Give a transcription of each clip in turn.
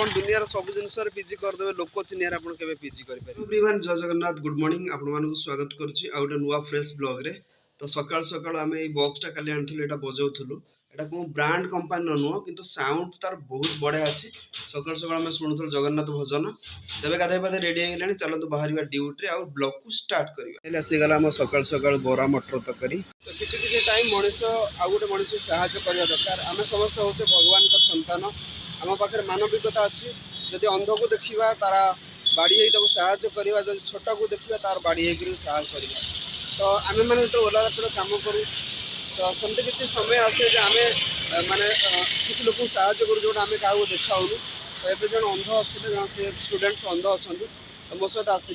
आपण दुनिया सब जिनस पीजी करदे लोक चिन्ह आप पीजी करें। जय जगन्नाथ गुड मॉर्निंग आपण स्वागत करुच्ची आ गए नुआ फ्रेश ब्लॉग रे। तो सकाल सकाल आम ये बॉक्सटा काली आनी बजाऊलु एटा को ब्रांड कंपानी नुह कि साउंड तार बहुत बढ़िया अच्छी। सकाल सकाल आम शुणुल जगन्नाथ भजन तेज गाधे पाधे रेडी हो चलते बाहर ड्यूटी आ ब्लॉग को स्टार्ट कर आसीगला आम सकाल सकाल बरा मटर तरकारी। तो किसी टाइम मनीष आ गए मनीष साहय करवा दरकार। आम समस्त हूँ भगवान संतान आम पाखे मानविकता अच्छी। जदि अंध को देखा तार बाड़ी साहय करवा, जब छोट को देखा तार बाड़ी साहय करवा। तो आम मैंने जो ओला रापिड कम करूँ तो सेमती किसी समय आसे आम माने किसी लोक साहय करूँ जो आम क्या देखाऊँ। तो ये जन अंध आसते से स्टूडेंट्स अंध अच्छा तो मो सहित आसते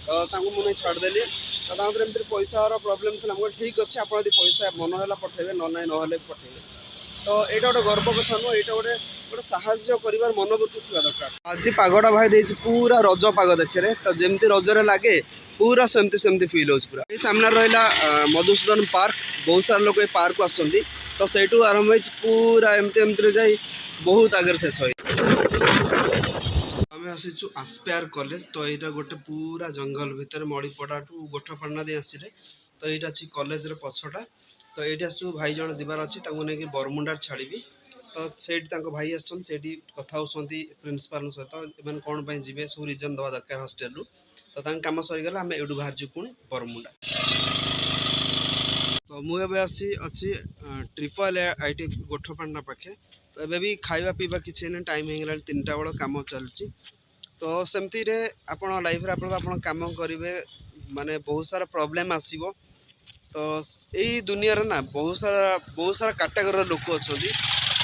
तो मुझे छाड़देली। तो एमती पैसार प्रोब्लेम थी मुझे ठीक अच्छे आप पैसा मन है पठेबे ना ना पठेबे। तो यहाँ गोटे गर्व कथा नुह, यहाँ गोटे गोटे साहय कर मनोवृत्ति थी दरकार। आज पागटा भाई दे पूरा रज पाग देखे तो जमती रजरे लगे पूरा सेमती सेमती फिल हो पूरा। ये सामने रहा मधुसूदन पार्क, बहुत सारा लोग ये पार्क आसती तो सहीठू आरंभ हो पूरा एमती एमती जा बहुत आगे शेष हो। आम आसीचु आस्पेयर कॉलेज। तो यहाँ गोटे पूरा जंगल भितर मड़ीपड़ा टू गोठपाड़ा दे आसिले। तो यहाँ अच्छी कॉलेज पछटा। तो ये आसू भाई जन जीवार अच्छी नहीं बरमुंडार छाड़ी। तो से भाई आसठी कथा होती प्रिंसिपाल सहित मैंने कौन पर जी सब रिजन दवा दरकार हस्टेल। तो कम सरीगला आम एडू बाहर जी पुणी बरमुंडा। तो मुझे आसी अच्छी ट्रिपल आईटी गोठपाड़ा पाखे। तो ये भी खावा पीवा किसी ना टाइम हो 3टा बेल कम चलती। तो सेमती आप लाइफ आप कम करेंगे माने बहुत सारा प्रॉब्लम आसीबो। तो यही दुनिया ना बहुत सारा कैटेगरी लोक अच्छा।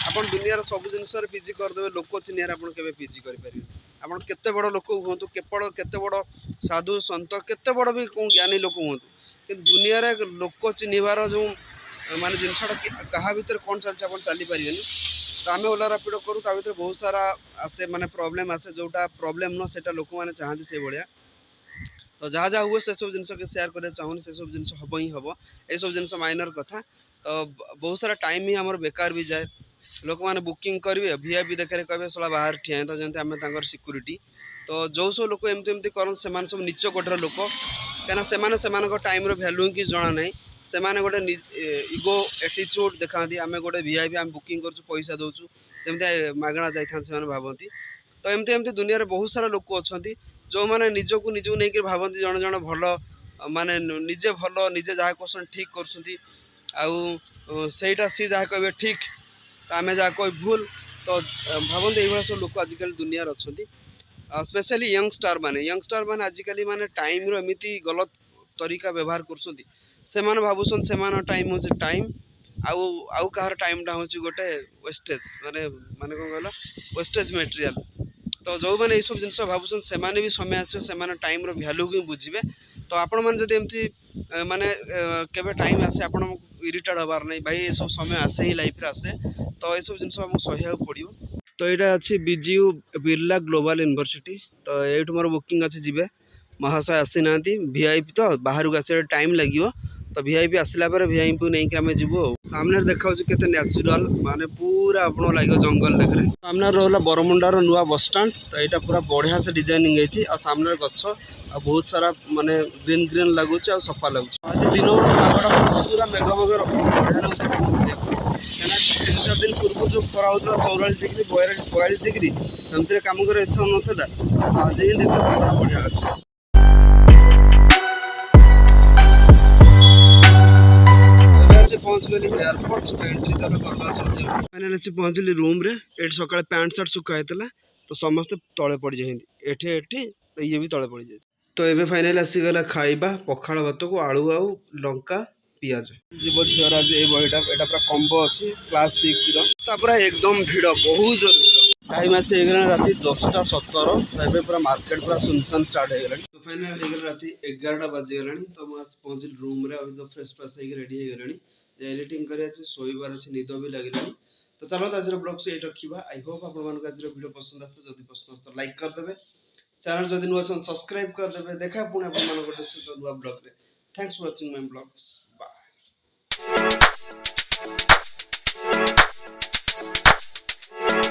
आप दुनिया सब जिनस पीजी करदे लोक चिन्ह आप पीजी करें। आप केते बड़ लोक हूँ केते बड़ साधु सन्त केते बड़ भी ज्ञानी लोक हूँ कि दुनिया लोक चिन्हबार जो माने जिनसा क्या भितर कौन चलती आप चली पारे। तो आम ओला रापिड करूँ भर बहुत सारा आसे माने प्रॉब्लम आसे जोटा प्रॉब्लम न से लोक मैंने चाहती से भाया। तो जहाँ जहाँ हुए से सब जिन सेयार करना चाहूनी से सब जिन हम ही हम ये सब जिन माइनर कथा। तो बहुत सारा टाइम ही आमर बेकार भी जाए। लोक मैंने बुकिंग करेंगे वीआईपी देखे कहे सला बाहर ठिया तो जमी आम सिक्यूरीटी। तो जो सब लोग एमती एमती कर सब नीच कोटर लोक कहीं से टाइम भैल्यू कि जना ना से गोटे इगो एटीट्यूड देखा आम गोटे वीआईपी आम बुकिंग कर पैसा दौचु जमी मागणा जाता से भावती। तो एमती एमती दुनिया बहुत सारा लोक अच्छा जो मैंने निजक नहीं भावती जन जन भल माने निजे भल निजे जहाँ कर ठीक करटा सी जहाँ कहे ठीक तो आम जहाँ कह भूल। तो भावते ये सब लोक आजिकल दुनिया अच्छा स्पेशली यंगस्टार मैंने आजिकल माने टाइम एमती गलत तरीका व्यवहार कर भावुन से टाइम हूँ टाइम आउ कहार टाइमटा हूँ गोटे वेस्टेज माने माने कौन कहला वेस्टेज मटेरियल। तो जो मैंने ये सब जिन भावुन से भी समय आसे टाइम भैल्यू ही बुझे। तो आपण मैंने जब एमती माने केवे टाइम आसे आप इरिटेड हबार नहीं भाई ये सब समय आसे ही लाइफ आसे। तो ये सब जिन सह पड़ो। तो यहाँ अच्छी बीजीयू बिरला ग्लोबल यूनिवर्सिटी। तो ये मोर बुकिंग अच्छी जी महाशय आसी ना वीआईपी तो बाहर को आस टाइम लगे। तो वीआईपी आसला वीआईपी को लेकिन आम जीवु सामने देखा के नेचुरल माने पूरा आप लगे जंगल देखे। सामने रहा बरमुंडार नुआ बस स्टाण्ड। तो यहाँ पूरा बढ़िया से डिजाइनिंग है आ सामने गछ आ बहुत सारा माने ग्रीन ग्रीन लगुच आ सफा लगुच। आज दिन पूरा मेघ मेघ रखी 3-4 दिन पूर्व जो खरा होता 44 डिग्री 42 डिग्री सेमती कम कर इच्छा नाला। आज ही देख पागड़ा बढ़िया अच्छे। पहुँच गली एयरपोर्ट। तो एंट्री चलो फाइनल पहुँचली रूम रे। ये सका पैंट सार्ट सुखाई तो समस्ते तले पड़ जाती एठी ये भी तले पड़ जाए। तो ये फाइनल आसीगला खाइबा पखाड़ भात को आलू आउ लंका पियाज जीव झीर। आज ये बहीटा यहाँ पूरा कम्बो अच्छी क्लास 6 पूरा एकदम भिड़ बहुत जोर भिड़। टाइम आसी राति 10:17। तो ये पूरा मार्केट पूरा सुनसान स्टार्ट हो। तो फाइनल हो राति 11टा बाजिगला। तो मुझे पहुँचली रूम रे अभी तो फ्रेश फ्रेश रेडी हो गली एडिटिंग कर शोबार अच्छे निद भी लगे। तो चलो आज ब्लॉग से ये रखा। आई होप आप आज वीडियो पसंद आस जब पसंद आस तो लाइक करदे चैनल जब नुआ सब्सक्राइब करदे। देखा पुणी आप गोटे नुआ ब्लॉग रे। Thanks for watching my blogs.